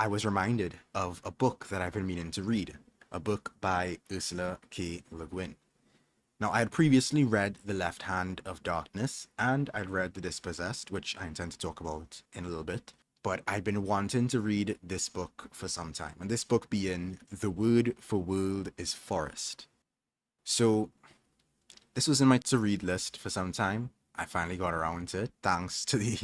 I was reminded of a book that I've been meaning to read, a book by Ursula K. Le Guin. Now, I had previously read The Left Hand of Darkness, and I'd read The Dispossessed, which I intend to talk about in a little bit. But I'd been wanting to read this book for some time, and this book being The Word for World is Forest. So, this was in my to read list for some time. I finally got around to it, thanks to the,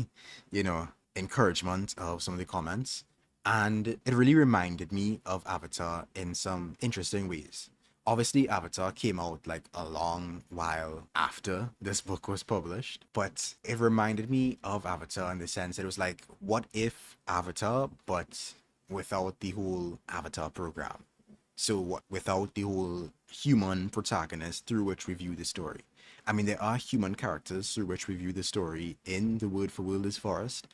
you know, encouragement of some of the comments. And it really reminded me of Avatar in some interesting ways. Obviously, Avatar came out like a long while after this book was published, but it reminded me of Avatar in the sense that it was like, what if Avatar, but without the whole Avatar program? So without the whole human protagonist through which we view the story. I mean, there are human characters through which we view the story in The Word for World is Forest,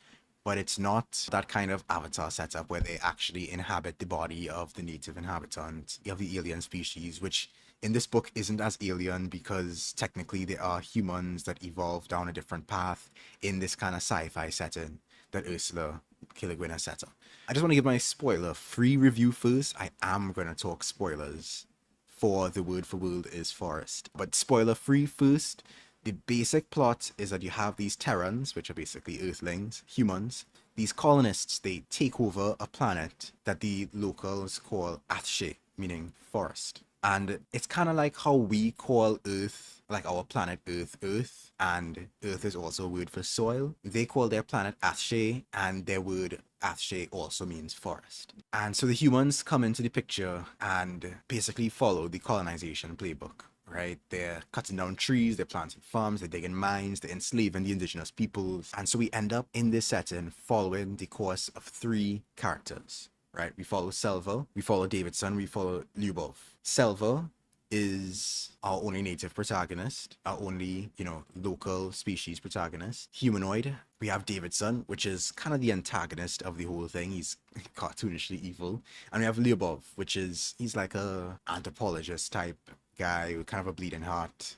but it's not that kind of Avatar setup where they actually inhabit the body of the native inhabitant of the alien species, which in this book isn't as alien because technically they are humans that evolve down a different path in this kind of sci-fi setting that Ursula K. Le Guin has set up. I just want to give my spoiler-free review first. I am going to talk spoilers for The Word for World is Forest. But spoiler-free first, the basic plot is that you have these Terrans, which are basically Earthlings, humans. These colonists, they take over a planet that the locals call Athshe, meaning forest. And it's kind of like how we call Earth, like our planet Earth, Earth, and Earth is also a word for soil. They call their planet Athshe, and their word Athshe also means forest. And so the humans come into the picture and basically follow the colonization playbook. Right? They're cutting down trees, they're planting farms, they're digging mines, they're enslaving the indigenous peoples. And so we end up in this setting following the course of three characters. Right? We follow Selva, we follow Davidson, we follow Lyubov. Selva is our only native protagonist, our only, local species protagonist. Humanoid, we have Davidson, which is kind of the antagonist of the whole thing. He's cartoonishly evil. And we have Lyubov, he's like a anthropologist type guy with kind of a bleeding heart,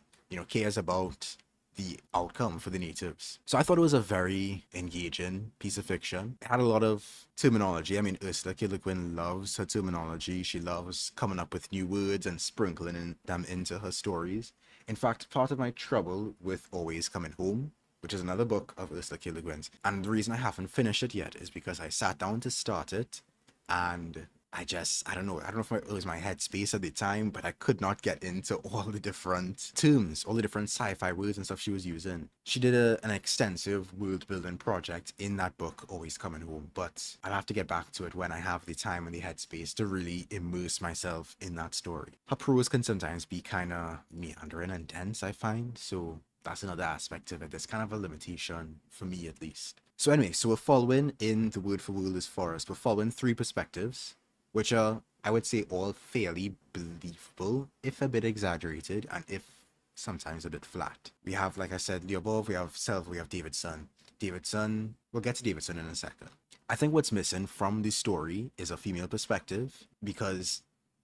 cares about the outcome for the natives. So I thought it was a very engaging piece of fiction. It had a lot of terminology. I mean, Ursula K. Le Guin loves her terminology. She loves coming up with new words and sprinkling them into her stories. In fact, part of my trouble with Always Coming Home, which is another book of Ursula K. Le Guin's, and the reason I haven't finished it yet is because I sat down to start it and I don't know if it was my headspace at the time, but I could not get into all the different terms, all the different sci-fi words and stuff she was using. She did an extensive world building project in that book, Always Coming Home, but I'll have to get back to it when I have the time and the headspace to really immerse myself in that story. Her prose can sometimes be kind of meandering and dense, I find, so that's another aspect of it. There's kind of a limitation, for me at least. So anyway, so we're following in The Word for World is Forest. We're following three perspectives, which are, I would say, all fairly believable, if a bit exaggerated, and if sometimes a bit flat. We have, like I said, Lyubov, we have Selva, we have Davidson. We'll get to Davidson in a second. I think what's missing from the story is a female perspective, because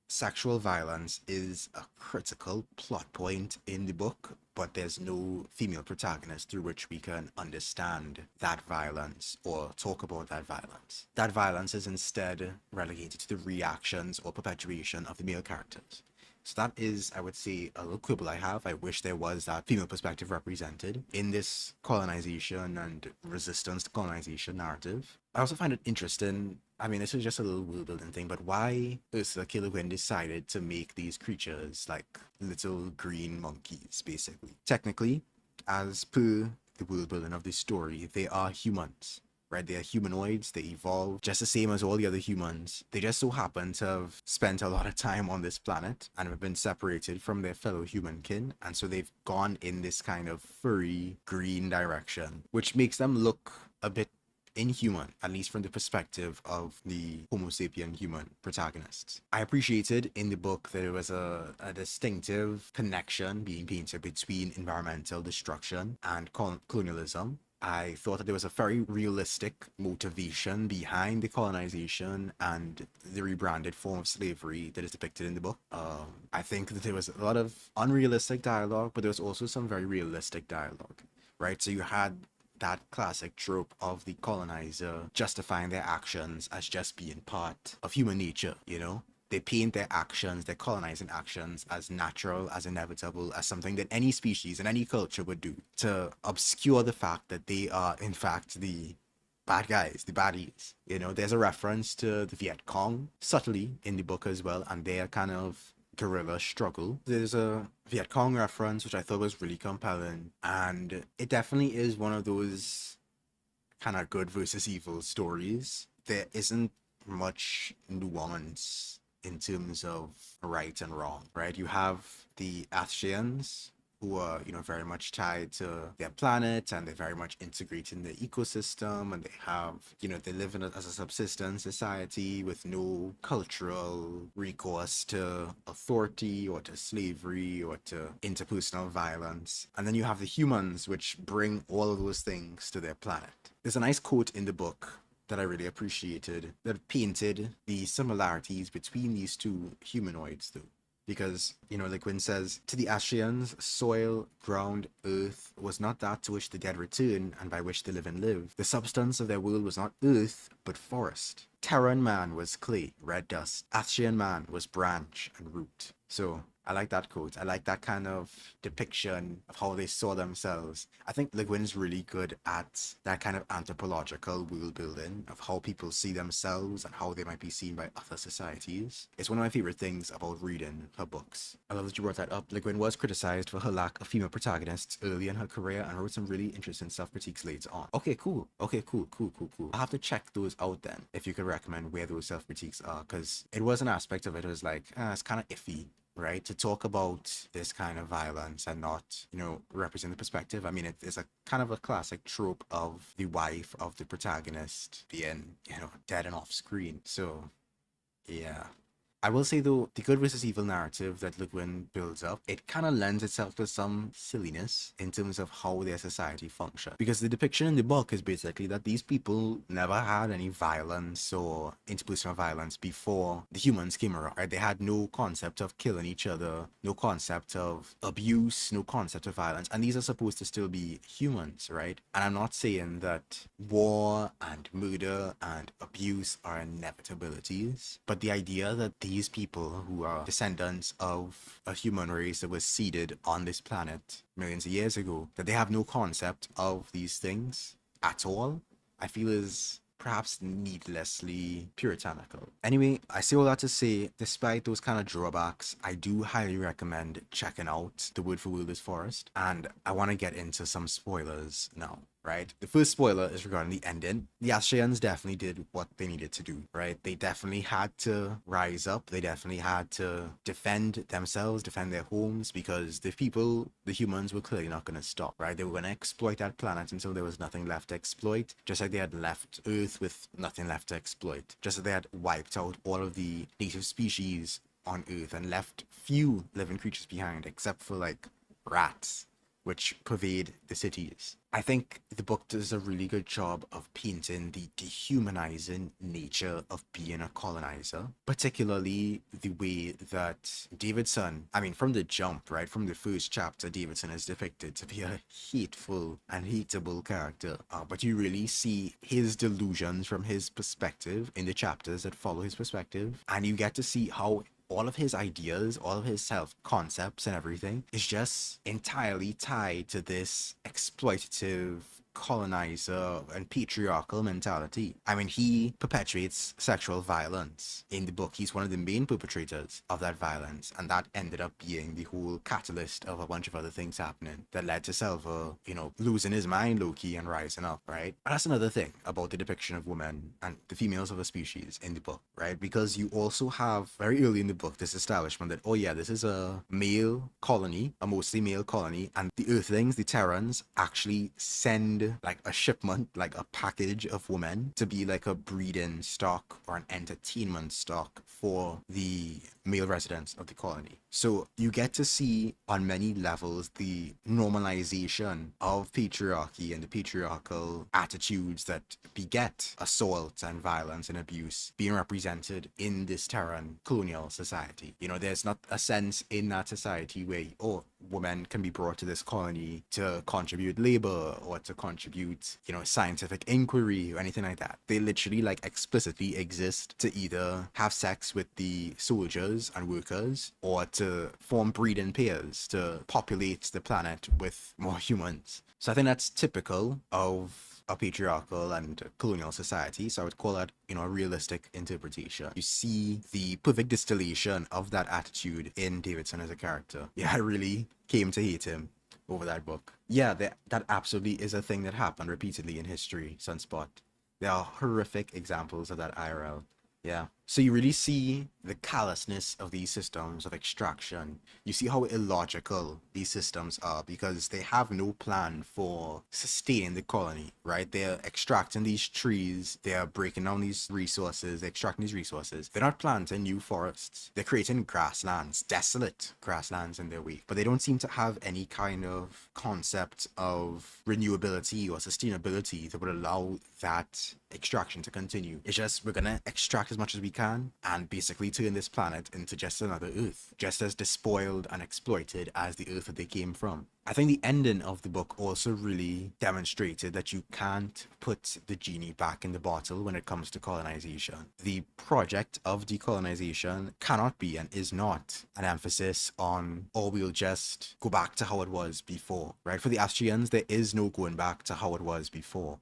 sexual violence is a critical plot point in the book, but there's no female protagonist through which we can understand that violence or talk about that violence. That violence is instead relegated to the reactions or perpetuation of the male characters. So that is, I would say, a little quibble I have. I wish there was that female perspective represented in this colonization and resistance to colonization narrative. I also find it interesting, I mean, this is just a little world building thing, but why Ursula K. Le Guin decided to make these creatures like little green monkeys, basically. Technically, as per the world building of this story, they are humans. Right? They are humanoids, they evolve just the same as all the other humans. They just so happen to have spent a lot of time on this planet and have been separated from their fellow human kin, and so they've gone in this kind of furry green direction, which makes them look a bit inhuman, at least from the perspective of the Homo sapien human protagonists. I appreciated in the book that there was a distinctive connection being painted between environmental destruction and colonialism. I thought that there was a very realistic motivation behind the colonization and the rebranded form of slavery that is depicted in the book. I think that there was a lot of unrealistic dialogue, but there was also some very realistic dialogue, right? So you had that classic trope of the colonizer justifying their actions as just being part of human nature, you know? They paint their actions, their colonizing actions, as natural, as inevitable, as something that any species and any culture would do to obscure the fact that they are, in fact, the bad guys, the baddies. You know, there's a reference to the Viet Cong subtly in the book as well, and their kind of guerrilla struggle. There's a Viet Cong reference which I thought was really compelling, and it definitely is one of those kind of good versus evil stories. There isn't much nuance in terms of right and wrong, right? You have the Athsheans, who are, you know, very much tied to their planet, and they're very much integrated in the ecosystem, and they have, you know, they live in as a subsistence society with no cultural recourse to authority or to slavery or to interpersonal violence. And then you have the humans, which bring all of those things to their planet. There's a nice quote in the book that I really appreciated that painted the similarities between these two humanoids, though. Because, you know, like Guin says, to the Ashians, soil, ground, earth was not that to which the dead return and by which the living live. The substance of their world was not earth, but forest. Terran man was clay, red dust. Ashian man was branch and root. So I like that quote. I like that kind of depiction of how they saw themselves. I think Le Guin's really good at that kind of anthropological world building of how people see themselves and how they might be seen by other societies. It's one of my favorite things about reading her books. I love that you brought that up. Le Guin was criticized for her lack of female protagonists early in her career and wrote some really interesting self-critiques later on. Okay, cool. Okay, cool. I'll have to check those out then, if you could recommend where those self-critiques are, because it was an aspect of it. It was like, it's kind of iffy, right, to talk about this kind of violence and not, you know, represent the perspective. I mean, it is a kind of a classic trope of the wife of the protagonist being, you know, dead and off screen. So, yeah. I will say though, the good versus evil narrative that Le Guin builds up, it kind of lends itself to some silliness in terms of how their society functions. Because the depiction in the book is basically that these people never had any violence or interpersonal violence before the humans came around, right? They had no concept of killing each other, no concept of abuse, no concept of violence, and these are supposed to still be humans, right? And I'm not saying that war and murder and abuse are inevitabilities, but the idea that these people who are descendants of a human race that was seeded on this planet millions of years ago, that they have no concept of these things at all, I feel is perhaps needlessly puritanical. Anyway, I say all that to say, despite those kind of drawbacks, I do highly recommend checking out The Word for Wilderness Forest, and I want to get into some spoilers now. Right? The first spoiler is regarding the ending. The Ashians definitely did what they needed to do, right? They definitely had to rise up. They definitely had to defend themselves, defend their homes, because the people, the humans, were clearly not going to stop, right? They were going to exploit that planet until there was nothing left to exploit, just like they had left Earth with nothing left to exploit, just like they had wiped out all of the native species on Earth and left few living creatures behind, except for like rats, which pervade the cities. I think the book does a really good job of painting the dehumanizing nature of being a colonizer, particularly the way that Davidson, I mean, from the jump, right, from the first chapter, Davidson is depicted to be a hateful and hateable character, but you really see his delusions from his perspective in the chapters that follow his perspective, and you get to see how all of his ideas, all of his self-concepts and everything is just entirely tied to this exploitative colonizer and patriarchal mentality. I mean, he perpetuates sexual violence in the book. He's one of the main perpetrators of that violence, and that ended up being the whole catalyst of a bunch of other things happening that led to Selva, you know, losing his mind low-key and rising up, right? But that's another thing about the depiction of women and the females of a species in the book, right? Because you also have very early in the book this establishment that, oh yeah, this is a male colony, a mostly male colony, and the Earthlings, the Terrans, actually send like a shipment, like a package of women to be like a breeding stock or an entertainment stock for the male residents of the colony. So you get to see on many levels the normalization of patriarchy and the patriarchal attitudes that beget assault and violence and abuse being represented in this Terran colonial society. You know, there's not a sense in that society where, oh, women can be brought to this colony to contribute labor or to contribute contribute, scientific inquiry or anything like that. They literally like explicitly exist to either have sex with the soldiers and workers or to form breeding pairs to populate the planet with more humans. So I think that's typical of a patriarchal and colonial society. So I would call that, a realistic interpretation. You see the perfect distillation of that attitude in Davidson as a character. Yeah, I really came to hate him over that book. Yeah, that absolutely is a thing that happened repeatedly in history, Sunspot. There are horrific examples of that IRL. Yeah. So you really see the callousness of these systems of extraction. You see how illogical these systems are because they have no plan for sustaining the colony, right? They're extracting these trees, they're breaking down these resources, they're extracting these resources. They're not planting new forests. They're creating grasslands, desolate grasslands in their way. But they don't seem to have any kind of concept of renewability or sustainability that would allow that extraction to continue. It's just, we're gonna extract as much as we can and basically turn this planet into just another Earth, just as despoiled and exploited as the Earth that they came from. I think the ending of the book also really demonstrated that you can't put the genie back in the bottle when it comes to colonization. The project of decolonization cannot be and is not an emphasis on, oh, we'll just go back to how it was before, right? For the Austrians, there is no going back to how it was before,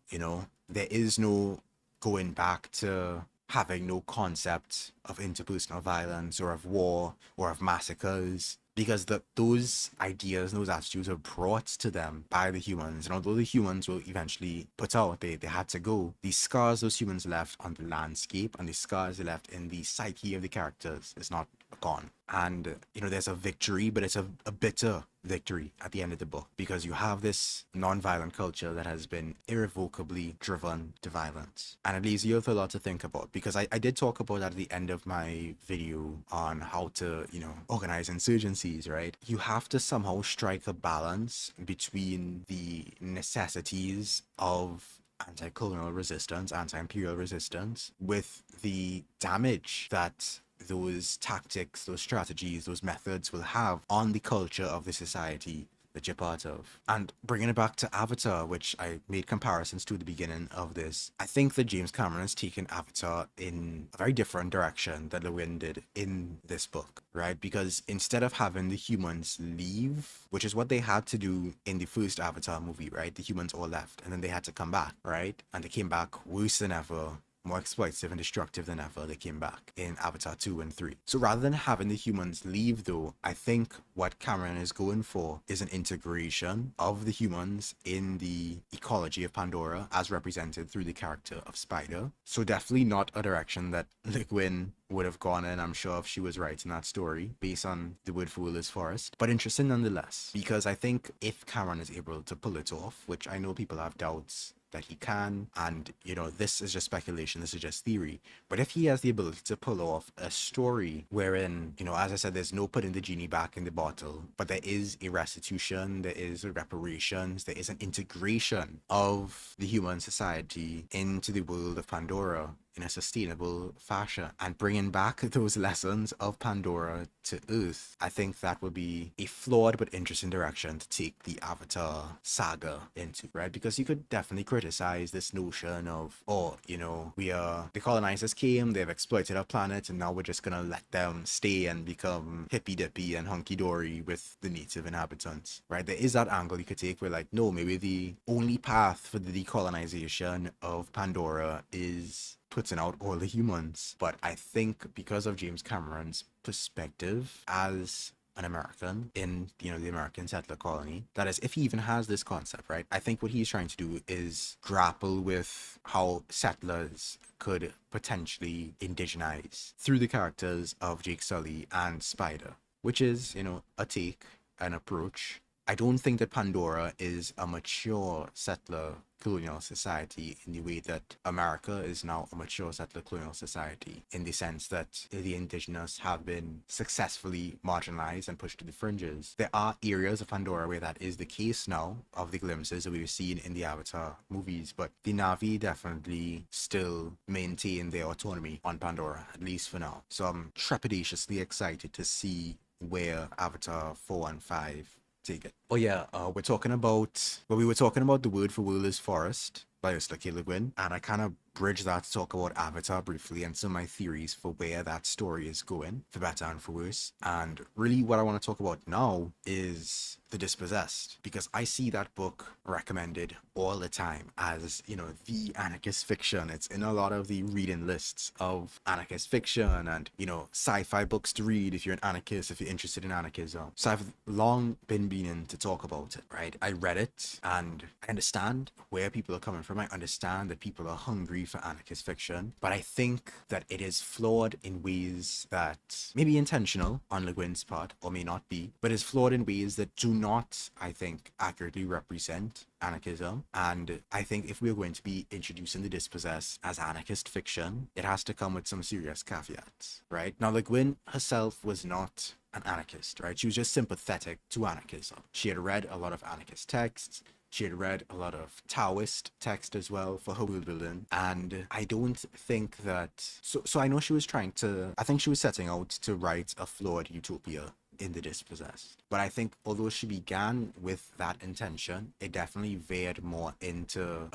There is no going back to having no concept of interpersonal violence or of war or of massacres, because those ideas and those attitudes were brought to them by the humans. And although the humans were eventually put out, they had to go, the scars those humans left on the landscape and the scars they left in the psyche of the characters is not gone. And, there's a victory, but it's a bitter victory at the end of the book, because you have this non-violent culture that has been irrevocably driven to violence. And it leaves you with a lot to think about, because I did talk about that at the end of my video on how to, organize insurgencies, right? You have to somehow strike a balance between the necessities of anti-colonial resistance, anti-imperial resistance, with the damage that those tactics, those strategies, those methods will have on the culture of the society that you're part of. And bringing it back to Avatar, which I made comparisons to at the beginning of this, I think that James Cameron has taken Avatar in a very different direction than Le Guin did in this book, right? Because instead of having the humans leave, which is what they had to do in the first Avatar movie, right? The humans all left and then they had to come back, right? And they came back worse than ever, more exploitative and destructive than ever. They came back in Avatar 2 and 3. So rather than having the humans leave, though, I think what Cameron is going for is an integration of the humans in the ecology of Pandora as represented through the character of Spider. So definitely not a direction that Le Guin would have gone in, I'm sure, if she was writing that story based on the word for Willis Forest. But interesting nonetheless, because I think if Cameron is able to pull it off, which I know people have doubts that he can, and this is just speculation, this is just theory, but if he has the ability to pull off a story wherein, as I said, there's no putting the genie back in the bottle, but there is a restitution, there is a reparations, there is an integration of the human society into the world of Pandora in a sustainable fashion, and bringing back those lessons of Pandora to Earth, I think that would be a flawed but interesting direction to take the Avatar saga into, right? Because you could definitely criticize this notion of, the colonizers came, they've exploited our planet, and now we're just gonna let them stay and become hippy-dippy and hunky-dory with the native inhabitants, right? There is that angle you could take where, like, no, maybe the only path for the decolonization of Pandora is putting out all the humans. But I think because of James Cameron's perspective as an American in, the American settler colony, that is, if he even has this concept, right? I think what he's trying to do is grapple with how settlers could potentially indigenize through the characters of Jake Sully and Spider, which is, a take, an approach. I don't think that Pandora is a mature settler colonial society in the way that America is now a mature settler colonial society, in the sense that the indigenous have been successfully marginalized and pushed to the fringes. There are areas of Pandora where that is the case now, of the glimpses that we've seen in the Avatar movies, but the Na'vi definitely still maintain their autonomy on Pandora, at least for now. So I'm trepidatiously excited to see where Avatar 4 and 5 take it. Oh yeah, we were talking about the word for world is forest by Ursula K. Guin, and I kind of bridge that to talk about Avatar briefly and some of my theories for where that story is going, for better and for worse. And really, what I want to talk about now is The Dispossessed, because I see that book recommended all the time as, the anarchist fiction. It's in a lot of the reading lists of anarchist fiction and, sci-fi books to read if you're an anarchist, if you're interested in anarchism. So I've long been meaning to talk about it, right? I read it and I understand where people are coming from. I understand that people are hungry for anarchist fiction, but I think that it is flawed in ways that may be intentional on Le Guin's part or may not be, but is flawed in ways that do not, I think, accurately represent anarchism. And I think if we're going to be introducing The Dispossessed as anarchist fiction, it has to come with some serious caveats, right? Now, Le Guin herself was not an anarchist, right? She was just sympathetic to anarchism. She had read a lot of anarchist texts. She had read a lot of Taoist text as well for her world building. And I don't think that... So I know she was I think she was setting out to write a flawed utopia in The Dispossessed. But I think although she began with that intention, it definitely veered more into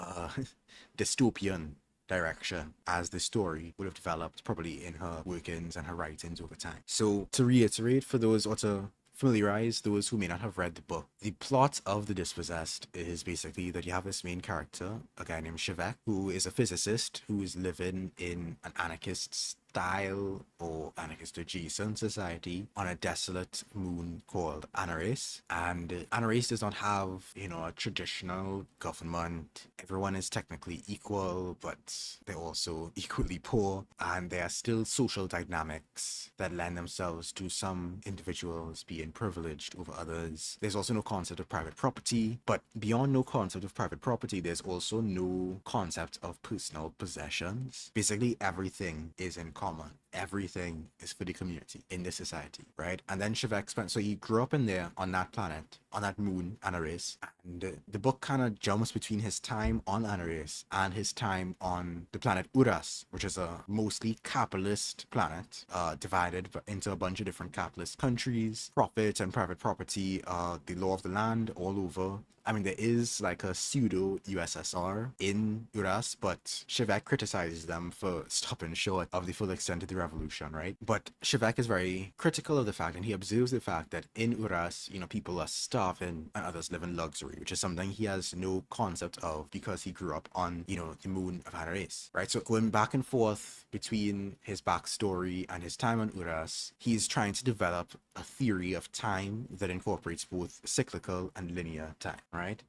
dystopian direction as the story would have developed probably in her workings and her writings over time. So to reiterate for those, or to familiarize those who may not have read the book, the plot of The Dispossessed is basically that you have this main character, a guy named Shivek, who is a physicist who is living in an anarchist style or anarchist adjacent society on a desolate moon called Anaris. And Anaris does not have, a traditional government. Everyone is technically equal, but they're also equally poor. And there are still social dynamics that lend themselves to some individuals being privileged over others. There's also no concept of private property, but beyond no concept of private property, there's also no concept of personal possessions. Basically, everything is in common. Everything is for the community in this society, right? And then Shivek so he grew up in there on that planet, on that moon, Anaris. And the book kind of jumps between his time on Anaris and his time on the planet Uras, which is a mostly capitalist planet, divided into a bunch of different capitalist countries, profit and private property, the law of the land all over. I mean, there is like a pseudo USSR in Uras, but Shivek criticizes them for stopping short of the full extent of the revolution, right? But Shivek is very critical of the fact, and he observes the fact that in Uras, people are starving and others live in luxury, which is something he has no concept of because he grew up on, the moon of Anaris, right? So going back and forth between his backstory and his time on Uras, he's trying to develop a theory of time that incorporates both cyclical and linear time, right?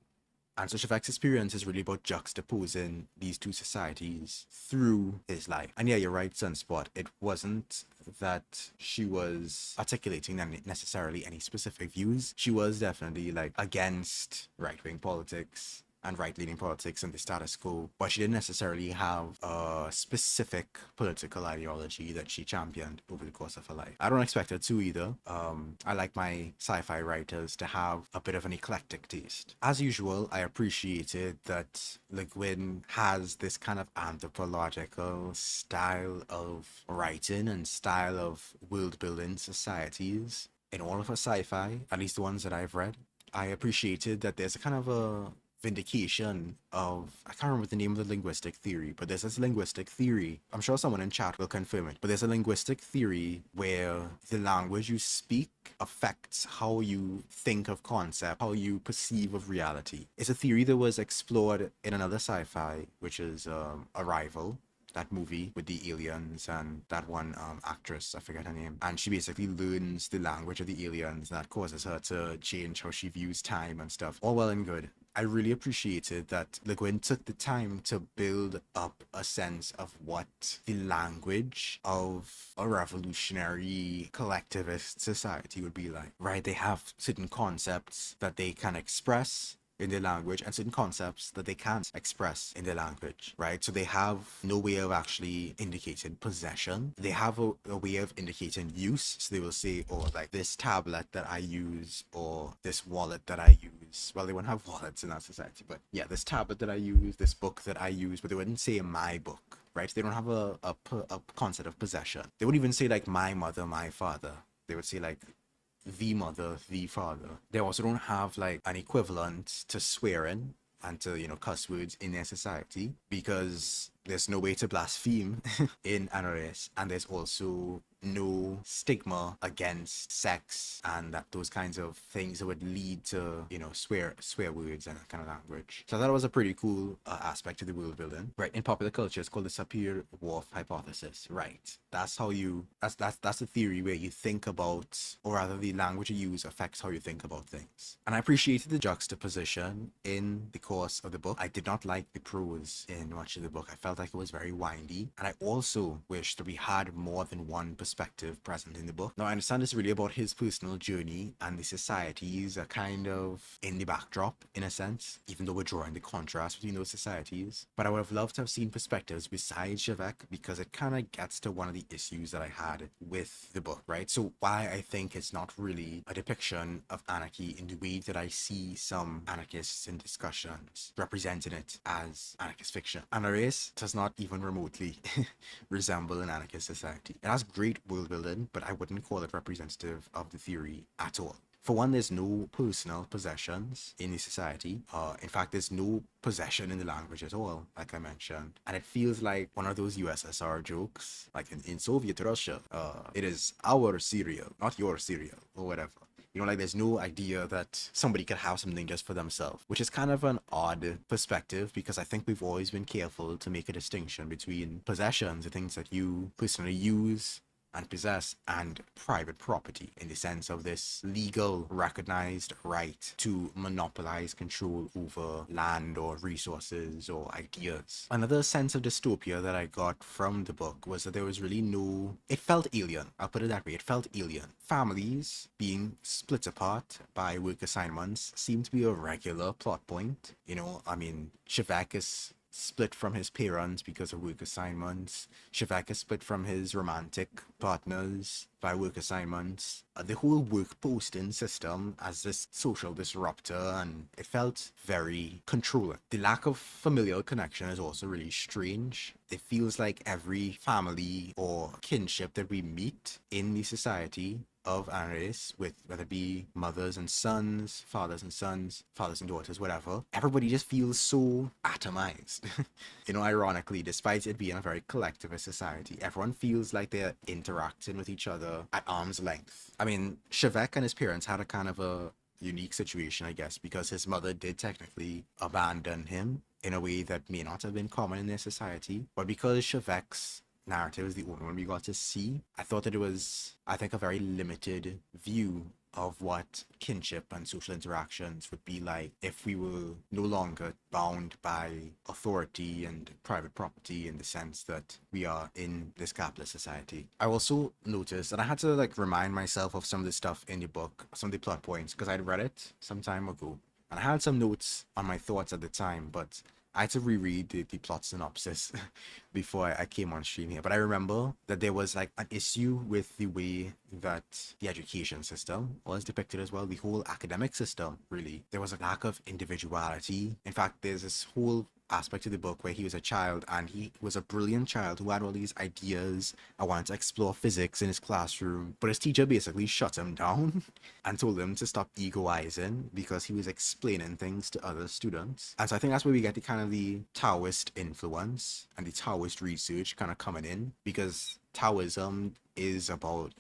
And so Shivek's experience is really about juxtaposing these two societies through his life. And yeah, you're right, Sunspot. It wasn't that she was articulating necessarily any specific views. She was definitely against right-wing politics and right-leaning politics and the status quo, but she didn't necessarily have a specific political ideology that she championed over the course of her life. I don't expect her to either. I like my sci-fi writers to have a bit of an eclectic taste. As usual, I appreciated that Le Guin has this kind of anthropological style of writing and style of world-building societies in all of her sci-fi, at least the ones that I've read. I appreciated that there's a kind of a vindication of, I can't remember the name of the linguistic theory, but there's this linguistic theory, I'm sure someone in chat will confirm it, but there's a linguistic theory where the language you speak affects how you think of concept, how you perceive of reality. It's a theory that was explored in another sci-fi, which is Arrival, that movie with the aliens and that one actress, I forget her name, and she basically learns the language of the aliens, and that causes her to change how she views time and stuff. All well and good. I really appreciated that Le Guin took the time to build up a sense of what the language of a revolutionary collectivist society would be like, right? They have certain concepts that they can express in their language and certain concepts that they can't express in their language, right? So they have no way of actually indicating possession. They have a way of indicating use. So they will say, oh, like this tablet that I use, or this wallet that I use. Well, they won't have wallets in our society, but yeah, this tablet that I use, this book that I use, but they wouldn't say my book, right? They don't have a concept of possession. They wouldn't even say like my mother, my father. They would say like the mother, the father. They also don't have like an equivalent to swearing and to, cuss words in their society, because there's no way to blaspheme in an race, and there's also no stigma against sex and that those kinds of things that would lead to, swear words and that kind of language. So I thought it was a pretty cool aspect of the world building. Right, in popular culture, it's called the Sapir-Whorf hypothesis. Right, that's how you that's the theory where you think about, or rather the language you use affects how you think about things. And I appreciated the juxtaposition in the course of the book. I did not like the prose in much of the book. I felt like it was very windy, and I also wish that we had more than one perspective present in the book. Now, I understand it's really about his personal journey, and the societies are kind of in the backdrop in a sense, even though we're drawing the contrast between those societies. But I would have loved to have seen perspectives besides Shavek, because it kind of gets to one of the issues that I had with the book, right? So why I think it's not really a depiction of anarchy in the way that I see some anarchists in discussions representing it as anarchist fiction. And a race does not even remotely resemble an anarchist society. It has great world building, but I wouldn't call it representative of the theory at all. For one, there's no personal possessions in the society. In fact, there's no possession in the language at all, like I mentioned. And it feels like one of those USSR jokes, like in Soviet Russia, it is our cereal, not your cereal, or whatever. Like there's no idea that somebody could have something just for themselves, which is kind of an odd perspective, because I think we've always been careful to make a distinction between possessions, the things that you personally use and possess, and private property, in the sense of this legal recognized right to monopolize control over land or resources or ideas. Another sense of dystopia that I got from the book was that there was really no, it felt alien, I'll put it that way, it felt alien. Families being split apart by work assignments seemed to be a regular plot point. Shavak is split from his parents because of work assignments. Shavak is split from his romantic partners by work assignments. The whole work posting system as this social disruptor, and it felt very controlling. The lack of familial connection is also really strange. It feels like every family or kinship that we meet in the society of our race, with whether it be mothers and sons, fathers and sons, fathers and daughters, whatever, everybody just feels so atomized. Ironically, despite it being a very collectivist society, everyone feels like they're interacting with each other at arm's length. Shavek and his parents had a kind of a unique situation, I guess, because his mother did technically abandon him in a way that may not have been common in their society, but because Shavek's narrative is the only one we got to see, I thought that it was, a very limited view of what kinship and social interactions would be like if we were no longer bound by authority and private property, in the sense that we are in this capitalist society. I also noticed, and I had to remind myself of some of the stuff in the book, some of the plot points, because I'd read it some time ago, and I had some notes on my thoughts at the time, but I had to reread the plot synopsis before I came on stream here. But I remember that there was an issue with the way that the education system was depicted as well. The whole academic system, really. There was a lack of individuality. In fact, there's this whole aspect of the book where he was a child, and he was a brilliant child who had all these ideas. I wanted to explore physics in his classroom, but his teacher basically shut him down and told him to stop egoizing because he was explaining things to other students. And so I think that's where we get the kind of the Taoist influence and the Taoist research kind of coming in, because Taoism is about,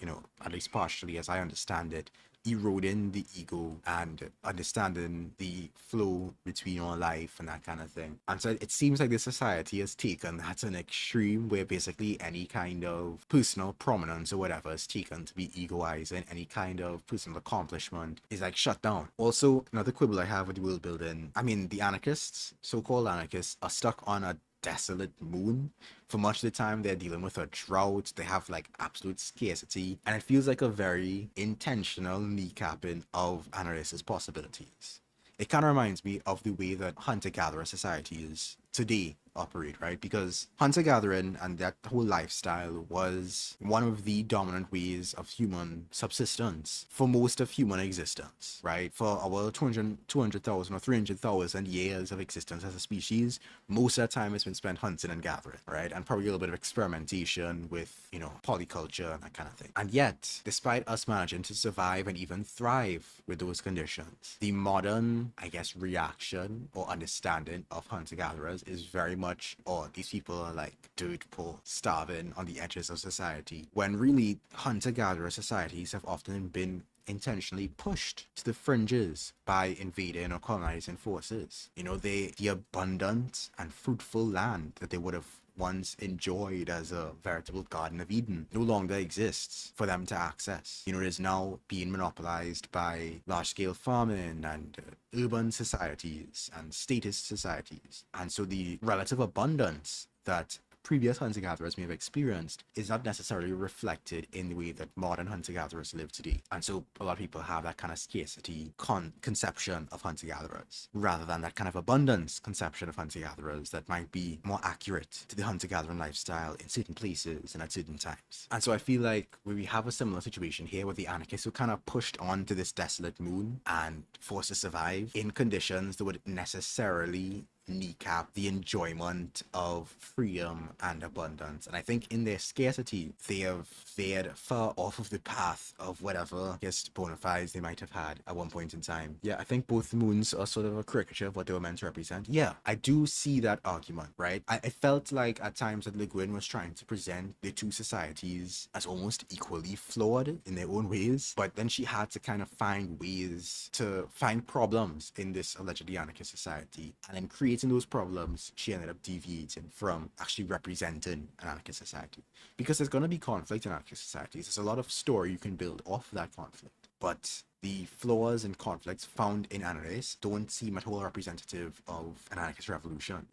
at least partially as I understand it, eroding the ego and understanding the flow between our life and that kind of thing. And so it seems like the society has taken that to an extreme where basically any kind of personal prominence or whatever is taken to be egoizing. Any kind of personal accomplishment is shut down. Also, another quibble I have with the world building, the anarchists, so-called anarchists, are stuck on a desolate moon. For much of the time, they're dealing with a drought. They have absolute scarcity, and it feels like a very intentional kneecapping of anarchist possibilities. It kind of reminds me of the way that hunter-gatherer societies today operate, right? Because hunter-gathering and that whole lifestyle was one of the dominant ways of human subsistence for most of human existence, right? For our 200,000 or 300,000 years of existence as a species, most of the time has been spent hunting and gathering, right? And probably a little bit of experimentation with, polyculture and that kind of thing. And yet, despite us managing to survive and even thrive with those conditions, the modern, I guess, reaction or understanding of hunter-gatherers is very much, oh, these people are like dirt poor, starving on the edges of society, when really hunter-gatherer societies have often been intentionally pushed to the fringes by invading or colonizing forces. The abundant and fruitful land that they would have once enjoyed as a veritable Garden of Eden no longer exists for them to access. It is now being monopolized by large-scale farming and urban societies and statist societies. And so the relative abundance that previous hunter-gatherers may have experienced is not necessarily reflected in the way that modern hunter-gatherers live today. And so a lot of people have that kind of scarcity conception of hunter-gatherers, rather than that kind of abundance conception of hunter-gatherers that might be more accurate to the hunter-gathering lifestyle in certain places and at certain times. And so I feel like we have a similar situation here with the anarchists who kind of pushed onto this desolate moon and forced to survive in conditions that would necessarily kneecap the enjoyment of freedom and abundance. And I think in their scarcity, they have veered far off of the path of whatever, I guess, bona fides they might have had at one point in time. Yeah, I think both moons are sort of a caricature of what they were meant to represent. Yeah, I do see that argument, right? I felt like at times that Le Guin was trying to present the two societies as almost equally flawed in their own ways, but then she had to kind of find ways to find problems in this allegedly anarchist society, and then creating those problems, she ended up deviating from actually representing an anarchist society. Because there's going to be conflict in anarchist societies. There's a lot of story you can build off that conflict. But the flaws and conflicts found in anarchists don't seem at all representative of an anarchist revolution,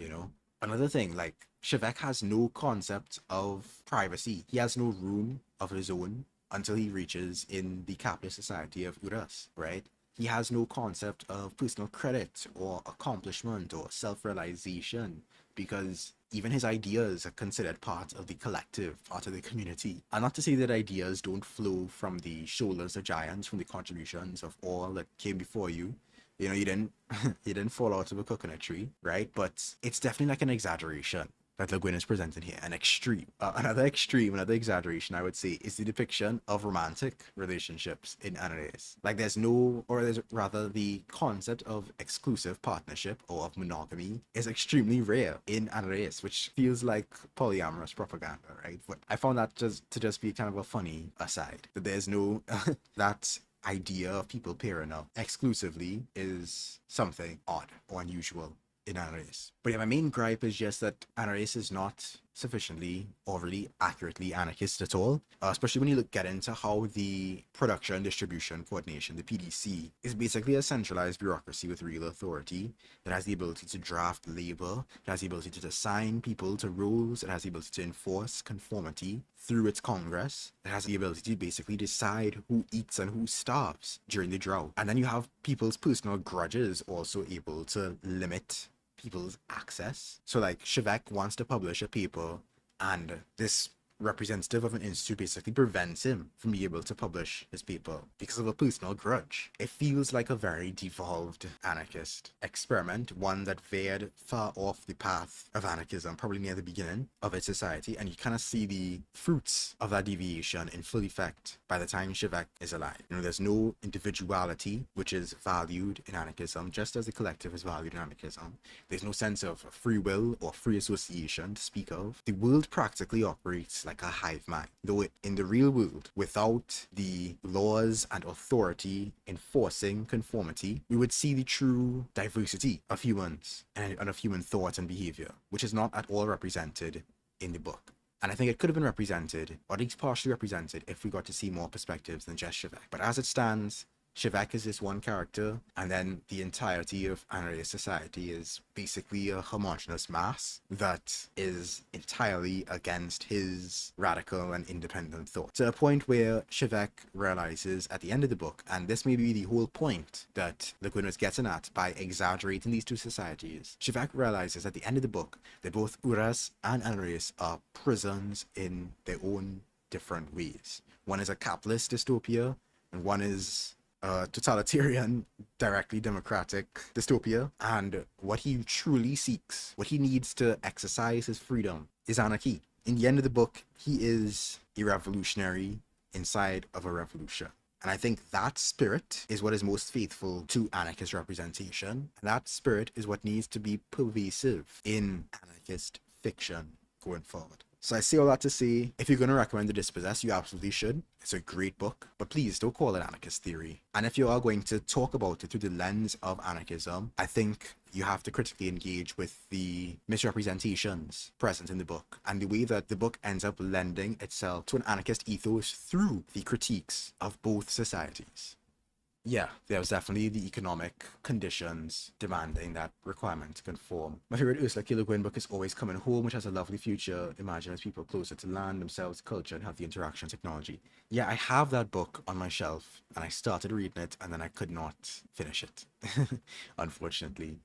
Another thing, like, Chevek has no concept of privacy. He has no room of his own until he reaches in the capitalist society of Uras, right? He has no concept of personal credit or accomplishment or self-realization, because even his ideas are considered part of the collective, part of the community. And not to say that ideas don't flow from the shoulders of giants, from the contributions of all that came before you. You didn't you didn't fall out of a coconut tree, right? But it's definitely like an exaggeration that Le Guin is presented here. An extreme, another exaggeration, I would say, is the depiction of romantic relationships in anarchists. Like, there's rather the concept of exclusive partnership or of monogamy is extremely rare in anarchists, which feels like polyamorous propaganda, right? But I found that to just be kind of a funny aside, that there's no, that idea of people pairing up exclusively is something odd or unusual in anarchists. But yeah, my main gripe is just that anarchists is not sufficiently or really accurately anarchist at all, especially when you get into how the production distribution coordination, the PDC, is basically a centralized bureaucracy with real authority that has the ability to draft labor, it has the ability to assign people to roles, it has the ability to enforce conformity through its Congress, it has the ability to basically decide who eats and who starves during the drought. And then you have people's personal grudges also able to limit people's access. So like, Chevek wants to publish a paper, and this representative of an institute basically prevents him from being able to publish his paper because of a personal grudge. It feels like a very devolved anarchist experiment, one that veered far off the path of anarchism, probably near the beginning of its society, and you kind of see the fruits of that deviation in full effect by the time Chevek is alive. There's no individuality, which is valued in anarchism, just as the collective is valued in anarchism. There's no sense of free will or free association to speak of. The world practically operates like a hive mind, though in the real world, without the laws and authority enforcing conformity, we would see the true diversity of humans and of human thought and behavior, which is not at all represented in the book. And I think it could have been represented, or at least partially represented, if we got to see more perspectives than just Chevek. But as it stands, Shivak is this one character, and then the entirety of Anari's society is basically a homogenous mass that is entirely against his radical and independent thought. To a point where Shivak realizes at the end of the book, and this may be the whole point that Le Guin was getting at by exaggerating these two societies, Shivak realizes at the end of the book that both Uras and Anari's are prisons in their own different ways. One is a capitalist dystopia, and one is a totalitarian, directly democratic dystopia. And what he truly seeks, what he needs to exercise his freedom, is anarchy. In the end of the book, he is a revolutionary inside of a revolution. And I think that spirit is what is most faithful to anarchist representation. And that spirit is what needs to be pervasive in anarchist fiction going forward. So I say all that to say, if you're going to recommend The Dispossessed, you absolutely should. It's a great book, but please don't call it anarchist theory. And if you are going to talk about it through the lens of anarchism, I think you have to critically engage with the misrepresentations present in the book and the way that the book ends up lending itself to an anarchist ethos through the critiques of both societies. Yeah, there was definitely the economic conditions demanding that requirement to conform. My favorite Ursula K. Guin book is Always Coming Home, which has a lovely future. Imagine as people closer to land, themselves, culture, and healthy interaction technology. Yeah, I have that book on my shelf, and I started reading it, and then I could not finish it, unfortunately.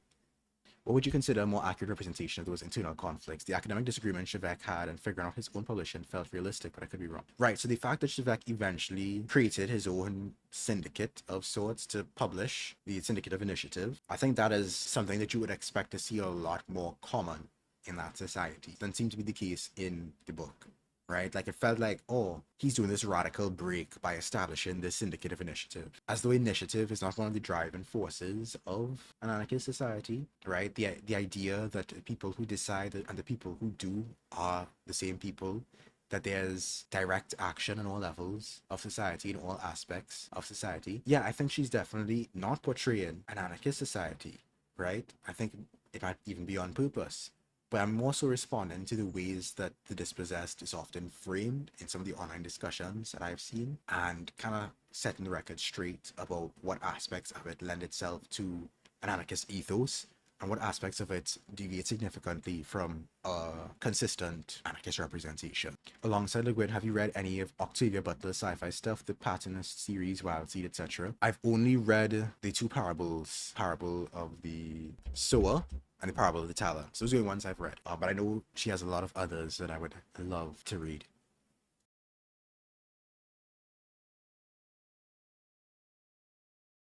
What would you consider a more accurate representation of those internal conflicts? The academic disagreement Shivak had and figuring out his own publishing felt realistic, but I could be wrong. Right, so the fact that Shivak eventually created his own syndicate of sorts to publish the Syndicate of Initiative, I think that is something that you would expect to see a lot more common in that society than seemed to be the case in the book. Right? Like it felt like, oh, he's doing this radical break by establishing this syndicate of initiative. As though initiative is not one of the driving forces of an anarchist society, right? The idea that the people who decide and the people who do are the same people, that there's direct action on all levels of society, in all aspects of society. Yeah, I think she's definitely not portraying an anarchist society, right? I think it might even be on purpose. But I'm also responding to the ways that The Dispossessed is often framed in some of the online discussions that I've seen, and kind of setting the record straight about what aspects of it lend itself to an anarchist ethos and what aspects of it deviate significantly from a consistent anarchist representation. Alongside Le Guin, have you read any of Octavia Butler's sci-fi stuff, the Paternist series, Wild Seed, etc.? I've only read the two parables, Parable of the Sower and the Parable of the Talent. So those are the ones I've read. But I know she has a lot of others that I would love to read.